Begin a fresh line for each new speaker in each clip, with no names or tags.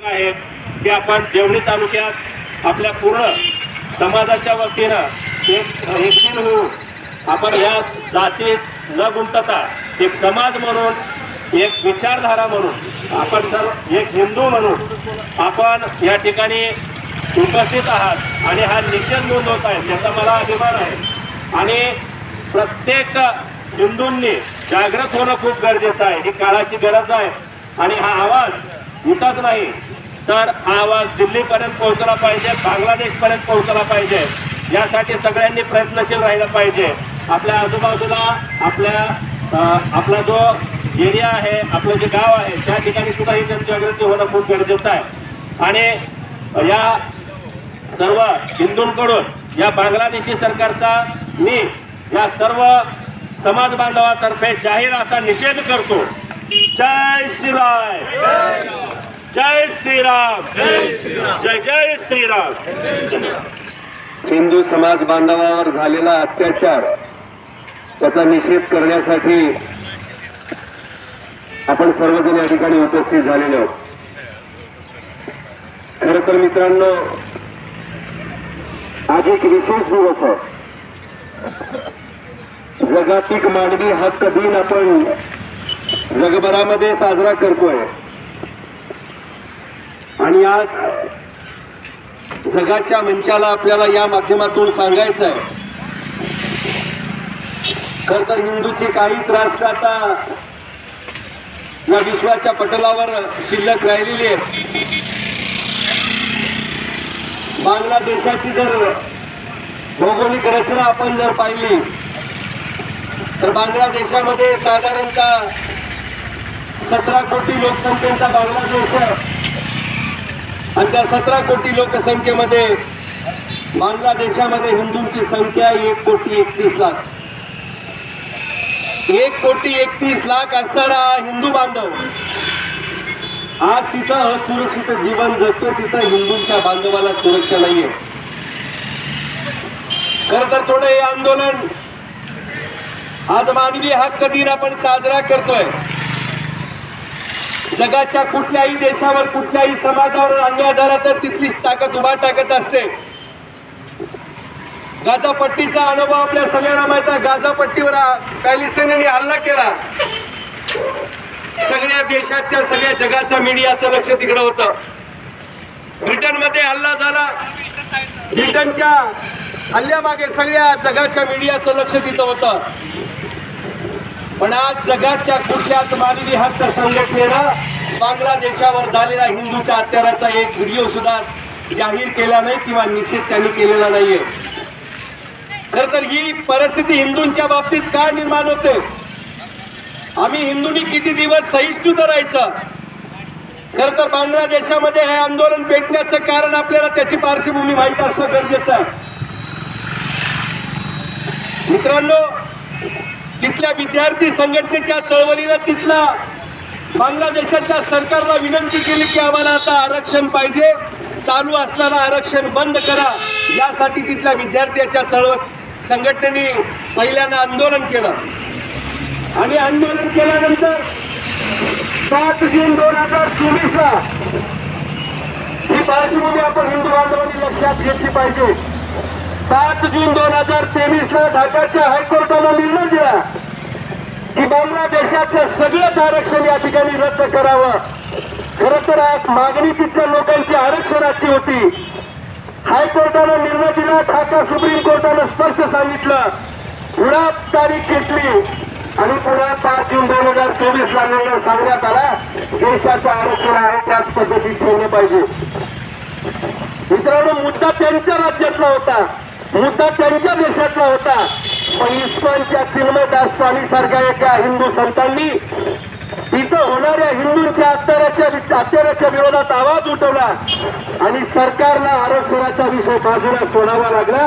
आहे की आपण देवणी तालुक्यात आपल्या पूर्ण समाजाच्या वतीनं एकदिन होऊन आपण या जातीत न गुंतता एक समाज म्हणून एक विचारधारा म्हणून आपण सर्व एक हिंदू म्हणून आपण या ठिकाणी उपस्थित आहात आणि हा निषेध नोंदवत आहे त्याचा मला अभिमान आहे। आणि प्रत्येक हिंदूंनी जागृत होणं खूप गरजेचं आहे, ही काळाची गरज आहे। आणि हा आवाज इथंच नाही तर हा आवाज दिल्लीपर्यंत पोहोचला पाहिजे, बांगलादेशपर्यंत पोहोचला पाहिजे। यासाठी सगळ्यांनी प्रयत्नशील राहिलं पाहिजे। आपल्या आजूबाजूला आपला जो एरिया आहे, आपलं जे गाव आहे त्या ठिकाणी सुद्धा ही जनजागृती होणं खूप गरजेचं आहे। आणि या सर्व हिंदूंकडून या बांगलादेशी सरकारचा मी या सर्व समाज बांधवातर्फे जाहीर असा निषेध करतो। जय श्रीराम, जय श्रीराम, जय जय श्रीराम।
हिंदू समाज बांधवावर झालेला अत्याचार त्याचा निषेध करण्यासाठी आपण सर्वजण या ठिकाणी उपस्थित झालेले आहोत। खरं तर मित्रांनो, आज एक विशेष दिवस आहे। जागतिक मानवी हक्क दिन आपण जगभरामध्ये साजरा करतोय आणि आज जगाच्या मंचाला आपल्याला या माध्यमातून सांगायचं आहे, खर तर हिंदूची काहीच राष्ट्र आता या विश्वाच्या पटलावर शिल्लक राहिलेली आहे। बांगलादेशाची जर भौगोलिक रचना आपण जर पाहिली तर बांगलादेशामध्ये साधारणतः 17 कोटी लोकसंख्येचा बांगलादेश आहे आणि त्या 17 कोटी लोकसंख्येमध्ये बांगलादेशामध्ये हिंदूंची संख्या 1,31,00,000। 1,31,00,000 असणारा हिंदू बांधव आज तिथं असुरक्षित जीवन जगतो, तिथं हिंदूंच्या बांधवाला सुरक्षा नाहीये। खरं तर थोडं हे आंदोलन आज मानवी हक्क दिन आपण साजरा करतोय। जगाच्या कुठल्याही देशावर कुठल्याही समाजावर अन्याय झाला तर तिथलीच ताकद उभा टाकत असते। गाझा पट्टीचा अनुभव आपल्या सगळ्यांना माहित आहे। गाझा पट्टीवर पॅलेस्टाईनने हल्ला केला, सगळ्या देशाच्या सगळ्या जगाच्या मीडियाचं लक्ष तिकडे होतं। ब्रिटनमध्ये हल्ला झाला, ब्रिटनच्या हल्ल्यामागे सगळ्या जगाच्या मीडियाचं लक्ष तिथं होतं। पण आज जगाच्या कुठल्याच मानवी हक्क संघटनेनं बांगलादेशावर झालेल्या हिंदूच्या अत्याचाराचा एक व्हिडिओ सुद्धा जाहीर केला नाही किंवा निषेध त्यांनी केलेला नाहीये। खरं तर ही परिस्थिती हिंदूंच्या बाबतीत का निर्माण होते? आम्ही हिंदूंनी किती दिवस सहिष्णुता राहायचं? खरं तर बांगलादेशामध्ये हे आंदोलन पेटण्याचं कारण आपल्याला त्याची पार्श्वभूमी माहीत असणं गरजेचं आहे। मित्रांनो, तिथल्या विद्यार्थी संघटनेच्या चळवळीनं तिथला बांगलादेशातल्या सरकारला विनंती केली की आम्हाला आता आरक्षण पाहिजे, चालू असणारं आरक्षण बंद करा। यासाठी तिथल्या विद्यार्थ्याच्या संघटनेने पहिल्यांदा आंदोलन केलं आणि आंदोलन केल्यानंतर 7 जून 2024ला ही पार्श्वभूमी आपण हिंदू बांधवांनी लक्षात घेतली पाहिजे। 7 जून 2023ला ढाकाच्या हायकोर्टाने निर्णय दिला की बांगलादेशातलं सगळंच आरक्षण या ठिकाणी रद्द करावं। खरं तर आज मागणी तिथल्या लोकांची आरक्षणाची होती। हायकोर्टानं निर्णय दिला, ढाका सुप्रीम कोर्टानं स्पष्ट सांगितलं, पुन्हा तारीख घेतली आणि पुन्हा 5 जून 2024ला निर्णय सांगण्यात आला देशाचं आरक्षण आहे त्याच पद्धतीत ठेवलं पाहिजे। मित्रांनो, मुद्दा त्यांच्या राज्यातला होता, मुद्दा त्यांच्या देशातला होता, पण इस्कॉनच्या चिन्मयदास स्वामी सारख्या एका हिंदू संतांनी तिथं होणाऱ्या हिंदूंच्या अत्याचाराच्या विरोधात आवाज उठवला आणि सरकारला आरक्षणाचा विषय बाजूला सोडावा लागला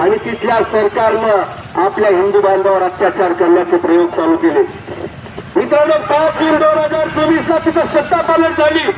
आणि तिथल्या सरकारनं आपल्या हिंदू बांधवावर अत्याचार करण्याचे प्रयोग चालू केले। मित्रांनो, 5 जून 2024ला तिथं सत्ता पालट झाली,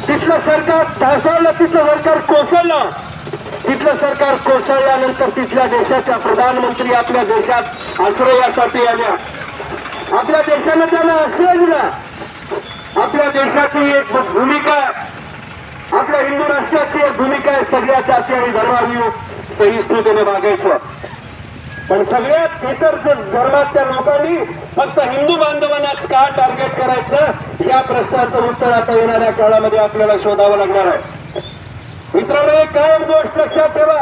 तिथलं सरकार ढासळलं, तिथलं सरकार कोसळलं। तिथलं सरकार कोसळल्यानंतर तिथल्या देशाच्या प्रधानमंत्री आपल्या देशात आश्रयासाठी आल्या, आपल्या देशाने त्यांना आश्रय दिला। आपल्या देशाची एक भूमिका आहे, आपल्या हिंदू राष्ट्राची एक भूमिका आहे, सगळ्या जाती आणि धर्मांनी सहिष्णुतेने वागायचं. पण सगळ्यात इतर धर्मातल्या लोकांनी फक्त हिंदू बांधवांनाच का टार्गेट करायचं, या प्रश्नाचं उत्तर आता येणाऱ्या काळामध्ये आपल्याला शोधावं लागणार आहे. मित्रांनो, एक कायम गोष्ट लक्षात ठेवा,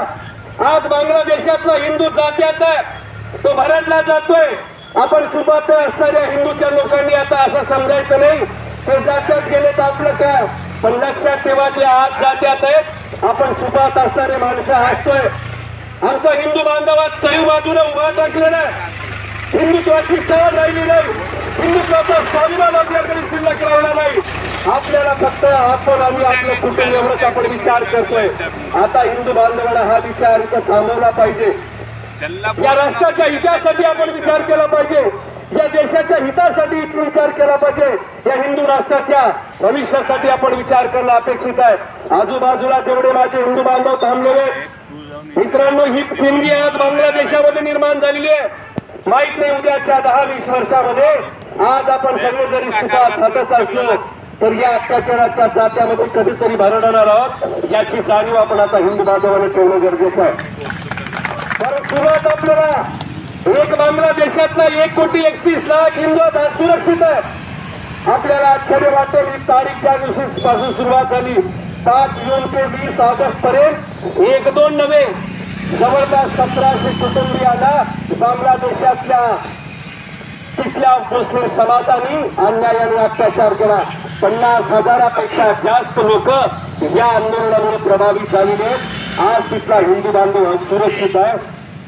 आज बांगलादेशातला हिंदू जात्यात आहे, तो भरडला जातोय. आपण सुपात असणाऱ्या हिंदूच्या लोकांनी आता असं समजायचं नाही ते जात्यात गेले तर आपलं काय. पण लक्षात ठेवा, जे आज जात्यात आहेत, आपण सुपात असणारे माणसं हसतोय. आमचा हिंदू बांधवात चहू बाजूला उभा टाकलेला आहे. हिंदुत्वाची सवय राहिली नाही, हिंदुत्वाचा स्वाभिमान आपल्याकडे शिल्लक राहिला नाही. आपल्याला फक्त आपण आणि आपलं कुटुंब एवढंच आपण विचार करतोय. आता हिंदू बांधवांना हा विचार इथं थांबवला पाहिजे. या राष्ट्राच्या हितासाठी आपण विचार केला पाहिजे, या देशाच्या हितासाठी विचार केला पाहिजे, या हिंदू राष्ट्राच्या भविष्यासाठी आपण विचार करणं अपेक्षित आहे. आजूबाजूला जेवढे माझे हिंदू बांधव थांबलेले मित्रांनो, ही ठिणगी आज बांगलादेशामध्ये निर्माण झालेली आहे. माहित नाही उद्याच्या 10-20 वर्षामध्ये आज आपण सगळे जरी सुखात हातच असलो तर या अत्याचाराच्या जात्यामध्ये कधीतरी भरडणार आहोत, याची जाणीव आपण आता हिंदू बांधवांना ठेवणं गरजेचं आहे. बरं, सुरुवात आपल्याला एक बांगलादेशातला 1,31,00,000 हिंदू सुरक्षित आहे. आपल्याला आश्चर्य वाटेल, ही तारीख त्या दिवशी पासून सुरुवात झाली. 5 जून ते 20 ऑगस्ट पर्यंत 1-2 नव्हे, जवळपास 1700 कुटुंबियांना बांगलादेशातल्या तिथल्या मुस्लिम समाजाने अन्याय आणि अत्याचार केला. 50,000पेक्षा जास्त लोक या आंदोलनामुळे प्रभावित झालेले आहेत. आज तिथला हिंदू बांधव सुरक्षित आहे.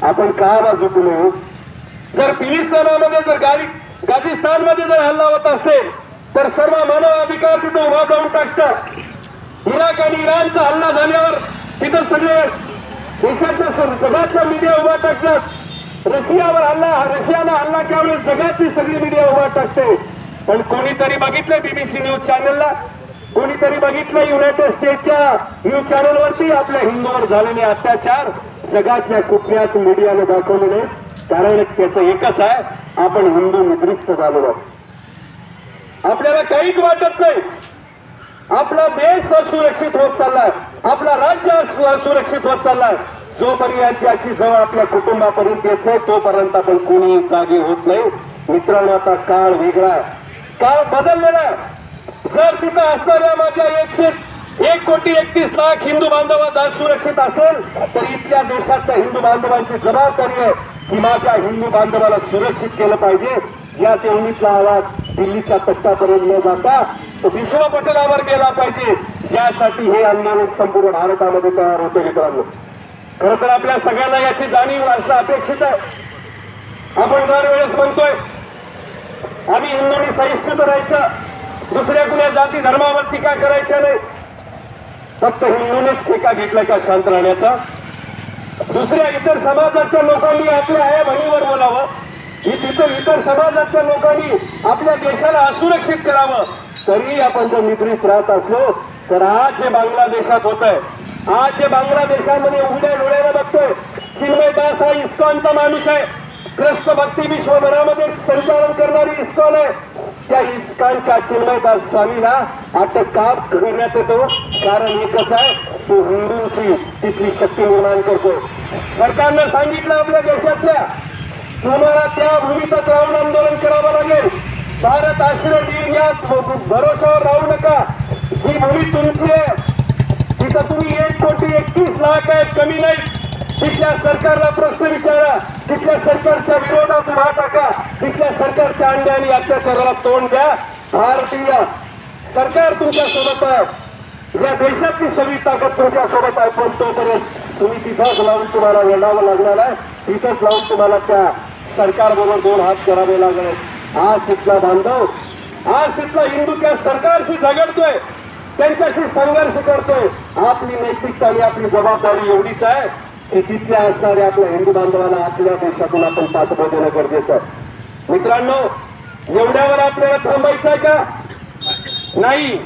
आपण का आवाज उठू नये? जर फिलिस्तीनमध्ये जर गाझिस्तानमध्ये जर हल्ला होत असेल तर सर्व मानव अधिकार तिथं उभा जाऊन टाकतात. इराक आणि इराणचा हल्ला झाल्यावर तिथं सगळे देशातल्या जगातला मीडिया उभा टाकतात. रशियाला हल्ला केल्यावर जगातली सगळी मीडिया उभा टाकते. पण कोणीतरी बघितलं BBC न्यूज चॅनलला, कोणीतरी बघितलं युनायटेड स्टेटच्या न्यूज चॅनलवरती आपल्या हिंदूवर झालेले अत्याचार जगातल्या कुठल्याच मीडियाने दाखवले नाही. कारण त्याचं एकच आहे, आपण हिंदू निद्रिस्त झालो आहोत. आपल्याला काहीच वाटत नाही. आपला देश असुरक्षित होत चाललाय, आपला राज्य असुरक्षित होत चाललाय. जोपर्यंत याची जवळ आपल्या कुटुंबापर्यंत येत नाही तोपर्यंत आपण कोणी जागे होत नाही. मित्रांनो, आता काळ वेगळा आहे, काळ बदललेला आहे. जर तिथं असणाऱ्या माझ्या 1,31,00,000 हिंदू बांधवात आज सुरक्षित असेल तर इथल्या देशातल्या हिंदू बांधवांची जबाबदारी आहे की माझ्या हिंदू बांधवाला सुरक्षित केलं पाहिजे. या तेवढीतला आवाज दिल्लीच्या तख्तापर्यंत न जाता तो विश्व पटलावर गेला पाहिजे. यासाठी हे आंदोलन संपूर्ण भारतामध्ये तयार होते. मित्रांनो, खरं तर आपल्या सगळ्यांना याची जाणीव असणं अपेक्षित आहे. आपण दरवेळेस म्हणतोय आम्ही हिंदूंनी सहिष्णुत राहायचं, दुसऱ्या कुण्या जाती धर्मावर टीका करायच्या नाही. फक्त हिंदूनेच ठेका घेतला का शांत राहण्याचा? दुसऱ्या इतर समाजाच्या लोकांनी आपल्या आया बहिणीवर बोलावं, की तिथं इतर समाजाच्या लोकांनी आपल्या देशाला असुरक्षित करावं. तरी आपण जर निद्रित राहत असलो तर आज जे बांगलादेशात होत आहे, आज जे बांगलादेशामध्ये उघड्या डोळ्यानं बघतोय, चिन्मय दास हा इस्कॉनचा माणूस आहे. कृष्ण भक्ती विश्वभरामध्ये संचालन करणारी इस्कॉन आहे. त्या इस्कॉनच्या चिन्मय दास स्वामीला अटक का करण्यात येतो? कारण एकच आहे, तो हिंदूंची तिथली शक्ती निर्माण करतो. सरकारनं सांगितलं आपल्या देशातल्या, तुम्हाला त्या भूमीतच राहून आंदोलन करावं लागेल. भारत आश्रय देऊन या भरोशावर राहू नका. जी भूमी तुमची आहे तिथं तुम्ही 1,31,00,000 आहेत, कमी नाही. तिथल्या सरकारला प्रश्न विचारा, तिथल्या सरकारच्या विरोधात उभा टाका, तिथल्या सरकारच्या अन्याय आणि अत्याचाराला तोंड द्या. भारतीय सरकार तुमच्या सोबत आहे, या देशातली सगळी ताकद तुमच्या सोबत आहे. पण तोपर्यंत तुम्ही तिथंच लावून तुम्हाला लढावं लागणार आहे, तिथंच लावून तुम्हाला त्या सरकारबरोबर 2 हात करावे लागणार. आज तिथला बांधव, आज तिथला हिंदू त्या सरकारशी झगडतोय, त्यांच्याशी संघर्ष करतोय. आपली नैतिकता आणि आपली जबाबदारी एवढीच आहे की तिथल्या असणाऱ्या आपल्या हिंदू बांधवांना आपल्या देशातून आपण पाठबळ देणं गरजेचं आहे. मित्रांनो, एवढ्यावर आपल्याला थांबायचं आहे का? नाही.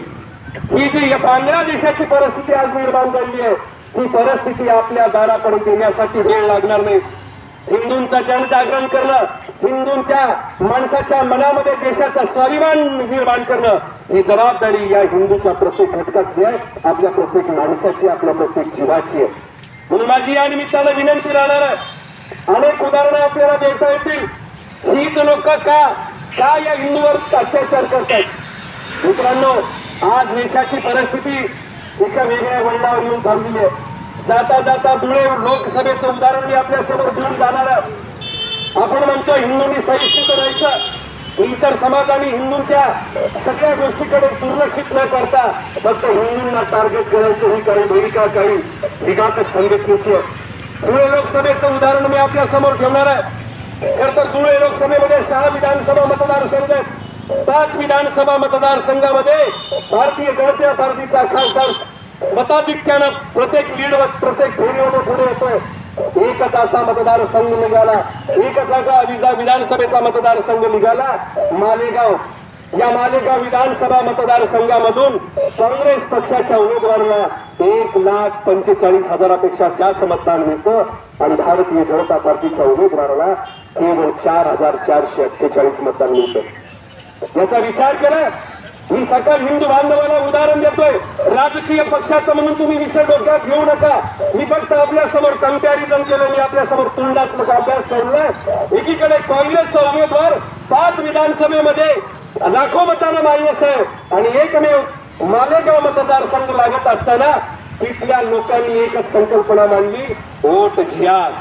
ही जी बांगलादेशाची परिस्थिती आज निर्माण झाली आहे, ही परिस्थिती आपल्या दारापर्यंत येण्यासाठी वेळ लागणार नाही. हिंदूंचं जनजागरण करणं, हिंदूंच्या माणसाच्या मनामध्ये देशाचा स्वाभिमान निर्माण करणं ही जबाबदारी या हिंदूच्या प्रत्येक घटकाची आहे, आपल्या प्रत्येक माणसाची, आपल्या प्रत्येक जीवाची आहे. म्हणून माझी या निमित्तानं विनंती राहणार आहे. अनेक उदाहरणं आपल्याला देता येतील. हीच लोक का या हिंदूवर अत्याचार करतात. मित्रांनो, आज देशाची परिस्थिती एका वेगळ्या वळणावर येऊन थांबलेली आहे. जाता जाता धुळे लोकसभेचं उदाहरण मी आपल्या समोर देऊन जाणार आहे. आपण म्हणतो हिंदूंनी सहिष्णुता राहायचं, इतर समाजाने हिंदूंच्या सगळ्या गोष्टीकडे दुर्लक्षित न करता फक्त हिंदूंना टार्गेट करायचं ही काही भूमिका काही विघातक संघटनेची आहे. धुळे लोकसभेचं उदाहरण मी आपल्या समोर ठेवणार आहे. खर तर धुळे लोकसभेमध्ये 6 विधानसभा मतदारसंघ आहेत. 5 विधानसभा मतदारसंघामध्ये भारतीय जनता पार्टीचा खासदार मताधिक्यानं प्रत्येक फेरीमध्ये पुढे येतोय. एकच असा मतदारसंघ निघाला, एकच जागा विधानसभेचा मतदारसंघ निघाला मालेगाव. या मालेगाव विधानसभा मतदारसंघामधून काँग्रेस पक्षाच्या उमेदवाराला 1,45,000पेक्षा जास्त मतदान मिळतं आणि भारतीय जनता पार्टीच्या उमेदवाराला केवळ 4,448 मतदान मिळतं. याचा विचार करा. मी सकल हिंदू बांधवाला उदाहरण देतोय. राजकीय पक्षाचं म्हणून तुम्ही विषय डोक्यात घेऊ नका. मी फक्त आपल्या समोर कंपॅरिझन केलं. मी आपल्या समोर तुलनात्मक अभ्यास ठेवलाय. एकीकडे काँग्रेसचा उमेदवार 5 विधानसभेमध्ये लाखो मतांना मायनस आहे आणि एकमेव मालेगाव मतदारसंघ लागत असताना तिथल्या लोकांनी एकच संकल्पना मांडली, वोट जिहाद.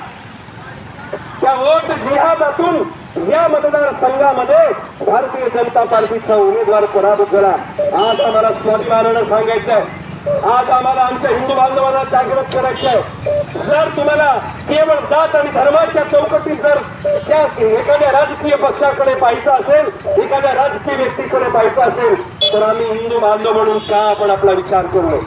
त्या वोट जिहादातून या मतदारसंघामध्ये भारतीय जनता पार्टीचा उमेदवार पराभूत झाला. आज आम्हाला स्वाभिमानानं सांगायचं आहे, आज आम्हाला आमच्या हिंदू बांधवांना जागृत करायचं आहे. जर तुम्हाला केवळ जात आणि धर्माच्या चौकटीत जर त्या एखाद्या राजकीय पक्षाकडे पाहायचं असेल, एखाद्या राजकीय व्यक्तीकडे पाहायचं असेल, तर आम्ही हिंदू बांधव म्हणून का आपण आपला विचार करू?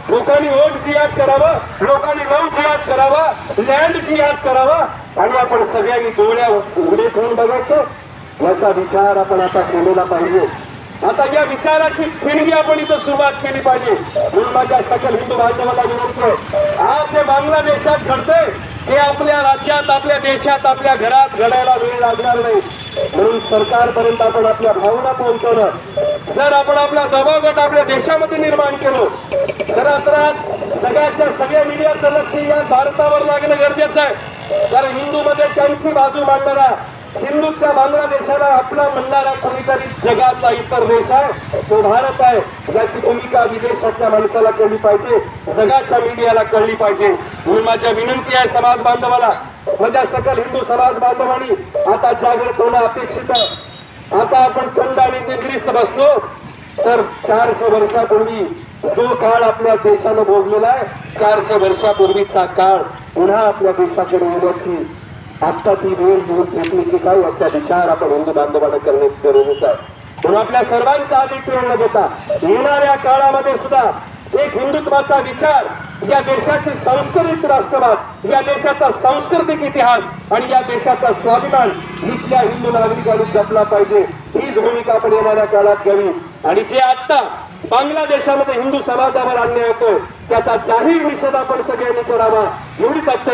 लोकांनी वोट जिहाद करावा, लोकांनी लव जिहाद करावा, लँड जिहाद करावा आणि आपण सगळ्यांनी डोळ्या उघडे ठेवून बघायचं. याचा विचार आपण आता केलेला पाहिजे. आता या विचाराची ठिणगी आपण इथं सुरुवात केली पाहिजे. म्हणून माझ्या सकल हिंदू बांधवाला विनंती आहे, आज जे बांगलादेशात घडतंय ते आपल्या राज्यात, आपल्या देशात, आपल्या घरात घडायला वेळ लागणार नाही. म्हणून सरकारपर्यंत आपण आपल्या भावना पोहोचवणं, जर आपण आपला दबाव गट आपल्या देशामध्ये निर्माण केलो तर सगळ्या मीडियाचं लक्ष या भारतावर लागणं गरजेचं आहे. कारण हिंदूमध्ये त्यांची बाजू मांडणारा, हिंदूच्या बांगलादेशाला आपला म्हणणारा कोणीतरी जगातला इतर देश आहे तो भारत आहे. याची भूमिका विदेशाच्या माणसाला कळली पाहिजे, जगाच्या मीडियाला कळली पाहिजे. म्हणून माझ्या विनंती आहे समाज बांधवाला, माझ्या सकल हिंदू समाज बांधवांनी आता जागृत होणं अपेक्षित आहे. आता आपण थंड आणि निद्रिस्त बसलो तर 400 वर्षापूर्वी जो काळ आपल्या देशानं भोगलेला आहे, 400 वर्षापूर्वीचा काळ पुन्हा आपल्या देशाकडे येण्याची आता ती वेळ येऊन भेटली की काय, याचा विचार आपण हिंदू बांधवांना करणे गरजेचं आहे. म्हणून आपल्या सर्वांचा आधी वेळ न देता येणाऱ्या काळामध्ये सुद्धा एक हिंदुत्वाचा विचार, या देशाचे संस्कृत राष्ट्रवाद, या देशाचा सांस्कृतिक इतिहास आणि या देशाचा स्वाभिमान इथल्या हिंदू नागरिकांनी जपला पाहिजे. हीच भूमिका आपण येणाऱ्या काळात घ्यावी. आणि जे आता बांगलादेशामध्ये हिंदू समाजावर अन्याय होतो त्याचा जाहीर निषेध आपण सगळ्यांनी करावा. एवढीच आजच्या